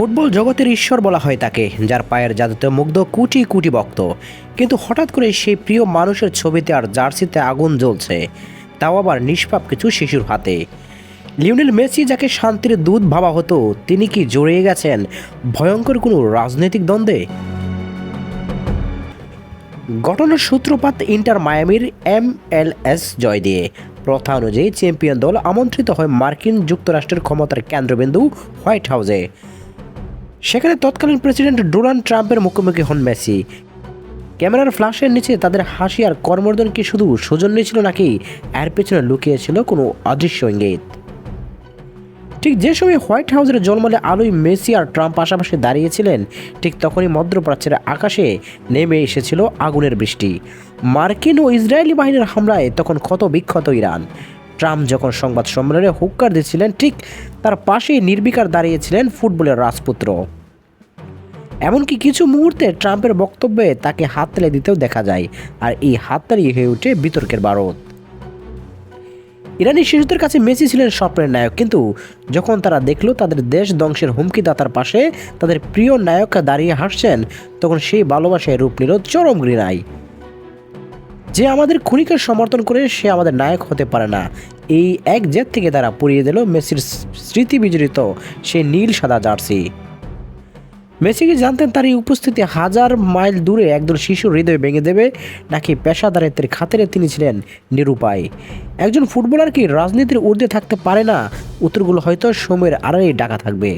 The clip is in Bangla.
ফুটবল জগতের ঈশ্বর বলা হয় তাকে, যার পায়ের জাদুতে মুগ্ধ কোটি কোটি ভক্ত। কিন্তু হঠাৎ করে সেই প্রিয় মানুষের ছবিতে আর জার্সিতে আগুন জ্বলছে, তাও আবার নিষ্পাপ কিছু শিশুর হাতে। লিওনেল মেসি, যাকে শান্তির দূত ভাবা হতো, তিনি কি জড়িয়ে গেছেন ভয়ঙ্কর কোনো রাজনৈতিক দ্বন্দ্বে? ঘটনার সূত্রপাত ইন্টার মায়ামির MLS জয় দিয়ে। প্রথা অনুযায়ী চ্যাম্পিয়ন দল আমন্ত্রিত হয় মার্কিন যুক্তরাষ্ট্রের ক্ষমতার কেন্দ্রবিন্দু হোয়াইট হাউসে। সেখানে তৎকালীন প্রেসিডেন্ট ডোনাল্ড ট্রাম্পের মুখোমুখি হন মেসি। ক্যামেরার ফ্ল্যাশের নিচে তাদের হাসি আর করমর্দন কি শুধু সৌজন্যই ছিল, নাকি এর পেছনে লুকিয়েছিল কোনো অদৃশ্য ইঙ্গিত? ঠিক যে সময় হোয়াইট হাউসের জলমলে আলোয় মেসি আর ট্রাম্প পাশাপাশি দাঁড়িয়েছিলেন, ঠিক তখনই মধ্যপ্রাচ্যের আকাশে নেমে এসেছিল আগুনের বৃষ্টি। মার্কিন ও ইসরায়েলি বাহিনীর হামলায় তখন ক্ষত বিক্ষত ইরান। ট্রাম্প যখন সংবাদ সম্মেলনে হুক্কার দিচ্ছিলেন, ঠিক তার পাশেই নির্বিকার দাঁড়িয়েছিলেন ফুটবলের রাজপুত্র। এমনকি কিছু মুহূর্তে ট্রাম্পের বক্তব্যে তাকে হাততালি দিতেও দেখা যায়, আর এই হাততালি হয়ে ওঠে বিতর্কের বারদ। ইরানি শিশুদের কাছে মেসি ছিলেন স্বপ্নের নায়ক, কিন্তু যখন তারা দেখলো তাদের দেশ ধ্বংসের হুমকিদাতার পাশে তাদের প্রিয় নায়ক দাঁড়িয়ে হাসছেন, তখন সেই ভালোবাসায় রূপ নিল চরম ঘৃণায়। যে আমাদের খুনিকে সমর্থন করে, সে আমাদের নায়ক হতে পারে না। এই এক জেদ থেকে তারা পুড়িয়ে দিল মেসির স্মৃতি বিজড়িত সেই নীল সাদা জার্সি। মেসি কি জানতেন তার এই উপস্থিতি হাজার মাইল দূরে একজন শিশুর হৃদয় ভেঙে দেবে, নাকি পেশাদারিত্বের খাতিরে তিনি ছিলেন নিরুপায়? একজন ফুটবলার কি রাজনীতির ঊর্ধ্বে থাকতে পারে না? উত্তরগুলো হয়তো সময়ের আড়ালেই ঢাকা থাকবে।